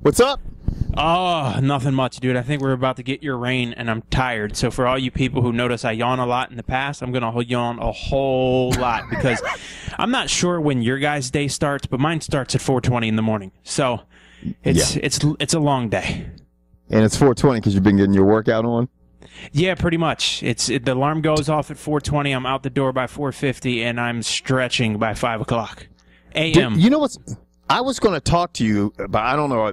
What's up? Oh, nothing much, dude. I think we're about to get your rain, and I'm tired. So for all you people who notice I yawn a lot in the past, I'm going to yawn a whole lot because I'm not sure when your guys' day starts, but mine starts at 4:20 in the morning. So it's a long day. And it's 4:20 because you've been getting your workout on? Yeah, pretty much. The alarm goes off at 4:20. I'm out the door by 4:50, and I'm stretching by 5 o'clock a.m. You know what's... I was going to talk to you, but I don't know,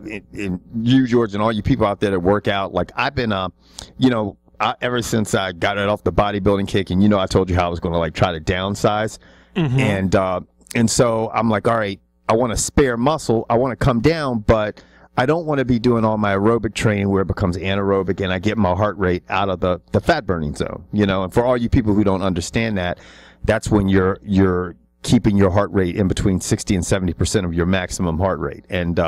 you, George, and all you people out there that work out. Like, I've been, ever since I got it off the bodybuilding kick, and, I told you how I was going to, like, try to downsize. Mm-hmm. And so I'm like, all right, I want to spare muscle. I want to come down, but I don't want to be doing all my aerobic training where it becomes anaerobic and I get my heart rate out of the fat burning zone, And for all you people who don't understand that, that's when you're keeping your heart rate in between 60 and 70% of your maximum heart rate. And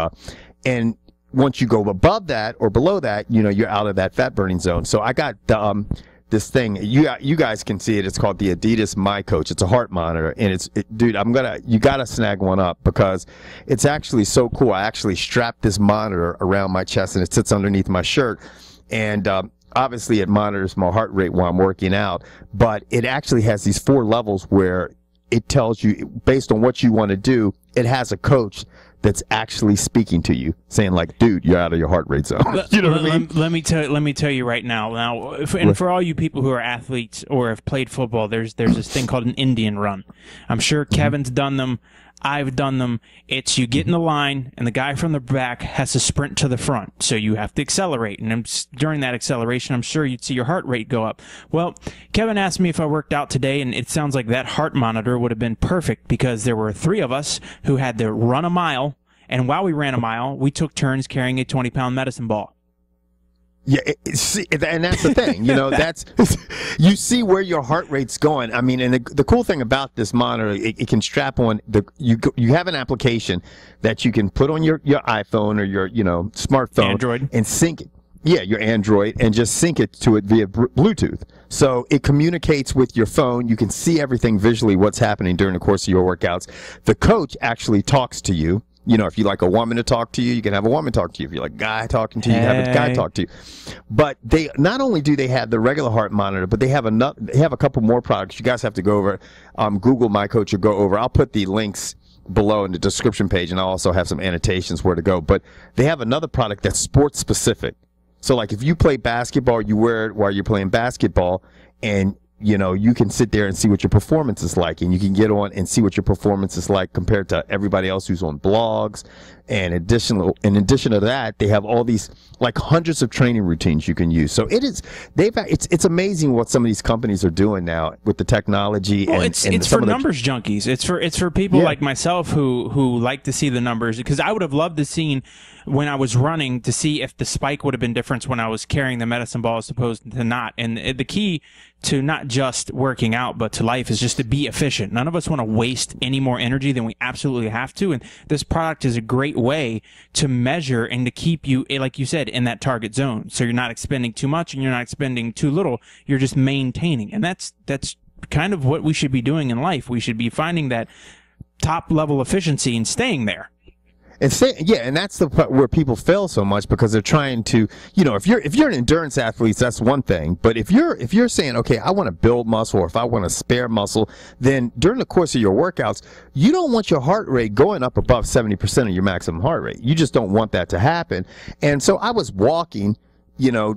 once you go above that or below that, you're out of that fat burning zone. So I got this thing. You guys can see it. It's called the Adidas miCoach. It's a heart monitor, and dude, you gotta snag one up because it's actually so cool. I actually strapped this monitor around my chest, and it sits underneath my shirt, and obviously it monitors my heart rate while I'm working out. But it actually has these 4 levels where it tells you, based on what you want to do, it has a coach that's actually speaking to you, saying like, dude, you're out of your heart rate zone. You know what I mean? Let me tell you right now. And for all you people who are athletes or have played football, there's this thing called an Indian run. I'm sure Kevin's done them. I've done them. It's you get in the line, and the guy from the back has to sprint to the front. So you have to accelerate. And during that acceleration, I'm sure you'd see your heart rate go up. Well, Kevin asked me if I worked out today, and it sounds like that heart monitor would have been perfect because there were 3 of us who had to run a mile. And while we ran a mile, we took turns carrying a 20-pound medicine ball. Yeah, and that's the thing, that's you see where your heart rate's going. I mean, and the cool thing about this monitor, it can strap on you have an application that you can put on your iPhone or your smartphone, Android, and sync it. Yeah, your Android, and just sync it to it via Bluetooth. So it communicates with your phone. You can see everything visually, what's happening during the course of your workouts. The coach actually talks to you. If you like a woman to talk to you, you can have a woman talk to you. If you like a guy talking to you, you have a guy talk to you. But they not only do they have the regular heart monitor, but they have a couple more products. You guys have to go over, Google miCoach or go over. I'll put the links below in the description page, and I'll also have some annotations where to go. But they have another product that's sports specific. So like if you play basketball, you wear it while you're playing basketball, and you can sit there and see what your performance is like, and you can get on and see what your performance is like compared to everybody else who's on blogs. And in addition to that, they have all these like hundreds of training routines you can use. So it's amazing what some of these companies are doing now with the technology. Well, it's for numbers junkies. It's for people like myself who like to see the numbers, because I would have loved to seen when I was running to see if the spike would have been different when I was carrying the medicine ball as opposed to not. And the key to not just working out, but to life is just to be efficient. None of us want to waste any more energy than we absolutely have to. And this product is a great way to measure and to keep you, like you said, in that target zone. So you're not expending too much and you're not expending too little. You're just maintaining. And that's kind of what we should be doing in life. We should be finding that top level efficiency and staying there. And that's the part where people fail so much, because they're trying to, if you're an endurance athlete, that's one thing. But if you're saying, okay, I want to build muscle, or if I want to spare muscle, then during the course of your workouts, you don't want your heart rate going up above 70% of your maximum heart rate. You just don't want that to happen. And so I was walking,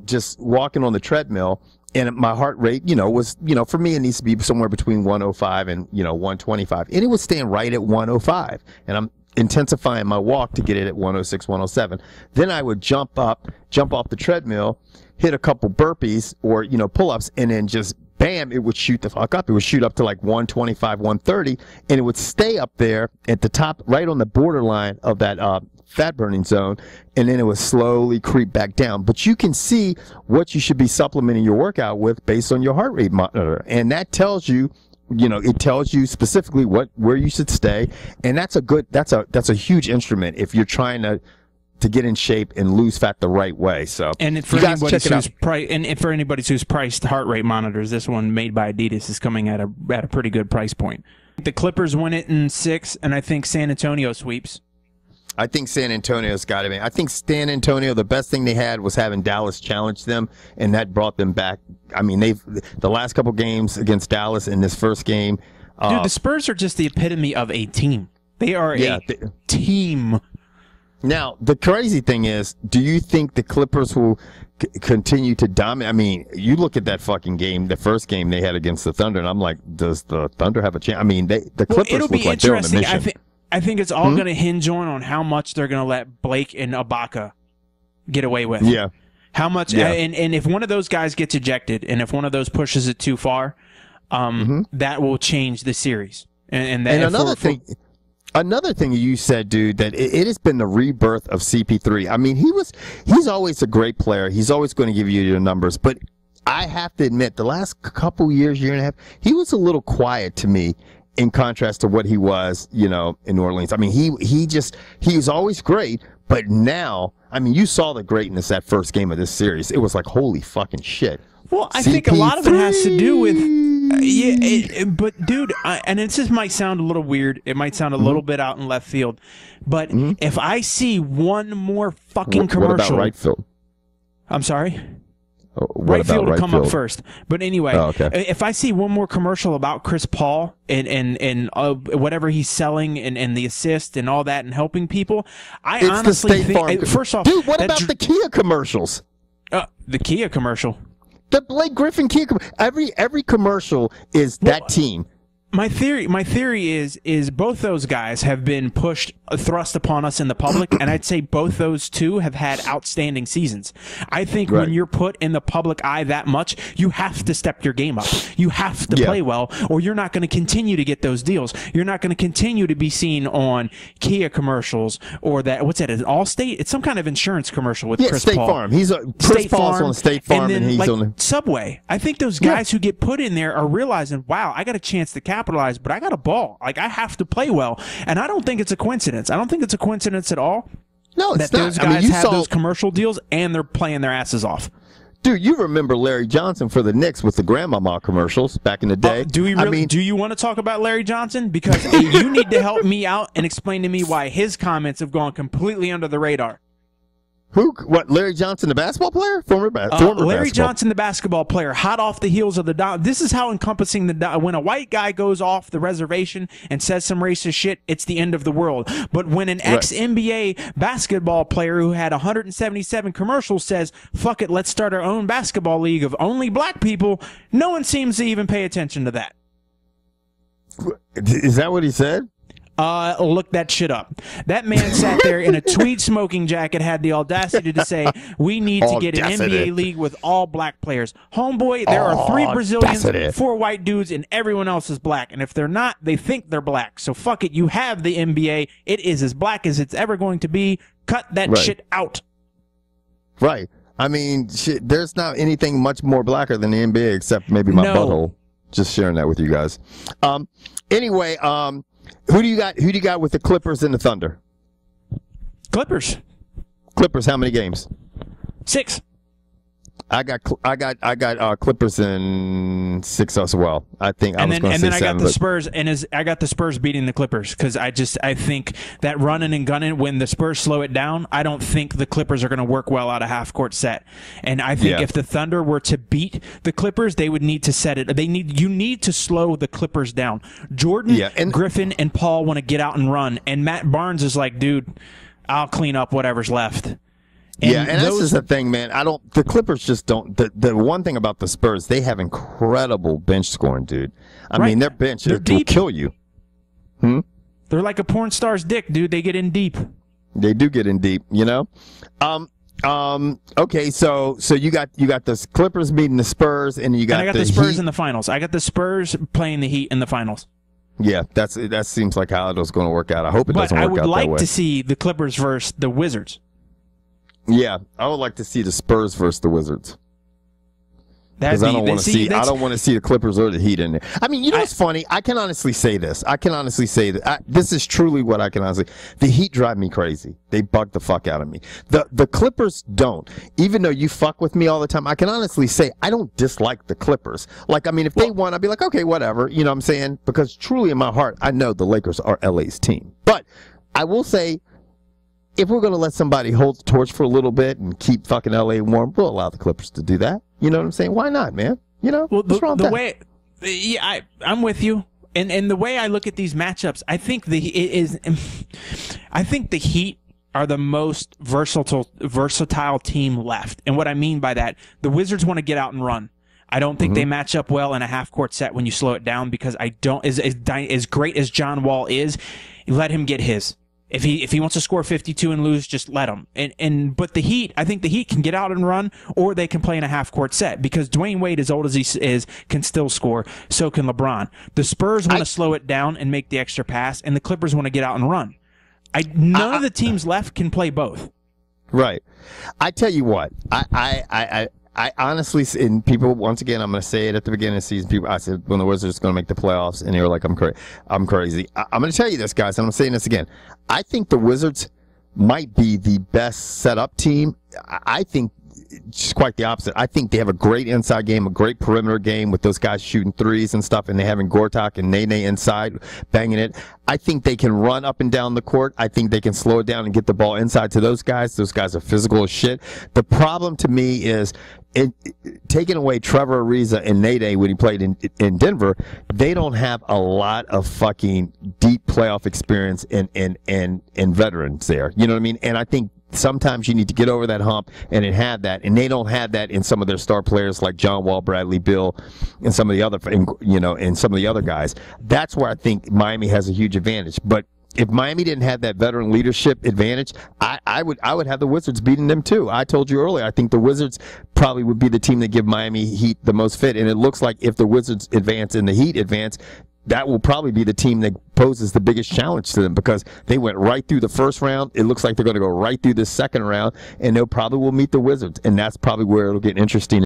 just walking on the treadmill, and my heart rate, was, for me, it needs to be somewhere between 105 and, 125. And it was staying right at 105. And I'm intensifying my walk to get it at 106, 107. Then I would jump off the treadmill, hit a couple burpees or, pull-ups, and then just bam, it would shoot the fuck up. It would shoot up to like 125, 130, and it would stay up there at the top, right on the borderline of that fat burning zone, and then it would slowly creep back down. But you can see what you should be supplementing your workout with based on your heart rate monitor, and that tells you, it tells you specifically where you should stay, and that's a huge instrument if you're trying to get in shape and lose fat the right way. So, and for anybody who's priced heart rate monitors, this one made by Adidas is coming at a pretty good price point. The Clippers win it in 6, and I think San Antonio sweeps. I think San Antonio's got to be. I think San Antonio, the best thing they had was having Dallas challenge them, and that brought them back. I mean, the last couple games against Dallas in this first game. Dude, the Spurs are just the epitome of a team. They are a team. Now, the crazy thing is, do you think the Clippers will continue to dominate? I mean, you look at that fucking game, the first game they had against the Thunder, and I'm like, does the Thunder have a chance? I mean, the Clippers look like they're on a mission. I think it's all going to hinge on how much they're going to let Blake and Ibaka get away with. Yeah. How much, and if one of those guys gets ejected, and if one of those pushes it too far, that will change the series. And another thing you said, dude, that it has been the rebirth of CP3. I mean, he's always a great player. He's always going to give you your numbers, but I have to admit, the last couple years, year and a half, he was a little quiet to me. In contrast to what he was, in New Orleans. I mean, he was always great, but now, I mean, you saw the greatness that first game of this series. It was like, holy fucking shit. Well, I think a lot of it has to do with, but dude, and it just might sound a little weird. It might sound a little bit out in left field, but if I see one more fucking commercial. What about right field? I'm sorry? Right field will come up first. But anyway, if I see one more commercial about Chris Paul and whatever he's selling and the assist and all that and helping people, I honestly think, first off, dude, what about the Kia commercials? The Kia commercial. The Blake Griffin Kia commercial. Every commercial is that team. My theory is both those guys have been thrust upon us in the public, and I'd say both those two have had outstanding seasons. I think when you're put in the public eye that much, you have to step your game up. You have to play well, or you're not going to continue to get those deals. You're not going to continue to be seen on Kia commercials or what's that? An Allstate? It's some kind of insurance commercial with Chris State Paul. Farm. Chris Paul's on State Farm, and he's on Subway. I think those guys who get put in there are realizing, wow, I got a chance to capitalize, but I got a ball. Like, I have to play well. And I don't think it's a coincidence. I don't think it's a coincidence at all. No, it's that those guys have those commercial deals and they're playing their asses off. Dude, you remember Larry Johnson for the Knicks with the Grandmama commercials back in the day. Do we really? Do you want to talk about Larry Johnson? Because you need to help me out and explain to me why his comments have gone completely under the radar. Who? What? Larry Johnson, the basketball player? Former Larry Johnson, the basketball player, hot off the heels of the this is how encompassing when a white guy goes off the reservation and says some racist shit, it's the end of the world. But when an ex-NBA basketball player who had 177 commercials says, "Fuck it, let's start our own basketball league of only black people," no one seems to even pay attention to that. Is that what he said? Look that shit up. That man sat there in a tweed smoking jacket, had the audacity to say, we need to get an NBA league with all black players. Homeboy, there are 3 Brazilians, 4 white dudes, and everyone else is black. And if they're not, they think they're black. So fuck it, you have the NBA. It is as black as it's ever going to be. Cut that shit out. Right. I mean, shit, there's not anything much more blacker than the NBA except maybe my butthole. Just sharing that with you guys. Anyway, who do you got with the Clippers and the Thunder? Clippers. Clippers. How many games? 6. I got Clippers in 6 as well. I think I was going to say 7. And then I got the Spurs, and I got the Spurs beating the Clippers because I think that running and gunning, when the Spurs slow it down, I don't think the Clippers are going to work well out of half court set. And I think if the Thunder were to beat the Clippers, they would need to set it. You need to slow the Clippers down. Jordan, Griffin, and Paul want to get out and run, and Matt Barnes is like, dude, I'll clean up whatever's left. And this is the thing, man. The Clippers just don't. The one thing about the Spurs, they have incredible bench scoring, dude. I mean, their bench will kill you. They're like a porn star's dick, dude. They get in deep. They do get in deep, you know. Okay, so you got the Clippers beating the Spurs, and I got the Spurs in the finals. I got the Spurs playing the Heat in the finals. Yeah, that seems like how it was going to work out. I hope it doesn't work out that way. But I would like to see the Clippers versus the Wizards. Yeah, I would like to see the Spurs versus the Wizards. Because I don't want to see the Clippers or the Heat in there. I mean, you know what's funny? I can honestly say this. This is truly what I can honestly. The Heat drive me crazy. They bug the fuck out of me. The Clippers don't. Even though you fuck with me all the time, I can honestly say I don't dislike the Clippers. Like, I mean, if they won, I'd be like, okay, whatever. You know what I'm saying? Because truly in my heart, I know the Lakers are LA's team. But I will say, if we're going to let somebody hold the torch for a little bit and keep fucking LA warm, we'll allow the Clippers to do that. You know what I'm saying? Why not, man? You know, what's wrong with that? Yeah, I'm with you. And the way I look at these matchups, I think the Heat are the most versatile team left. And what I mean by that, the Wizards want to get out and run. I don't think they match up well in a half-court set when you slow it down, because I don't. As great as John Wall is, let him get his. If he wants to score 52 and lose, just let him. But the Heat, I think the Heat can get out and run, or they can play in a half-court set, because Dwayne Wade, as old as he is, can still score. So can LeBron. The Spurs want to slow it down and make the extra pass, and the Clippers want to get out and run. None of the teams left can play both. Right. I tell you what, I honestly, and people, once again, I'm going to say it at the beginning of the season, people, I said when the Wizards are going to make the playoffs, and they were like, I'm crazy. I'm going to tell you this, guys, and I'm saying this again. I think the Wizards might be the best set-up team. I think just quite the opposite. I think they have a great inside game, a great perimeter game with those guys shooting threes and stuff, and they having Gortat and Nene inside banging it. I think they can run up and down the court. I think they can slow it down and get the ball inside to those guys. Those guys are physical as shit. The problem to me is taking away Trevor Ariza and Nene when he played in Denver, they don't have a lot of fucking deep playoff experience and veterans there. You know what I mean? And I think sometimes you need to get over that hump and have that, and they don't have that in some of their star players like John Wall, Bradley Beal, and some of the other, and some of the other guys. That's where I think Miami has a huge advantage. But if Miami didn't have that veteran leadership advantage, I would have the Wizards beating them too. I told you earlier, I think the Wizards probably would be the team that give Miami Heat the most fit, and it looks like if the Wizards advance and the Heat advance, that will probably be the team that poses the biggest challenge to them, because they went right through the first round. It looks like they're going to go right through the second round, and they'll probably will meet the Wizards, and that's probably where it'll get interesting.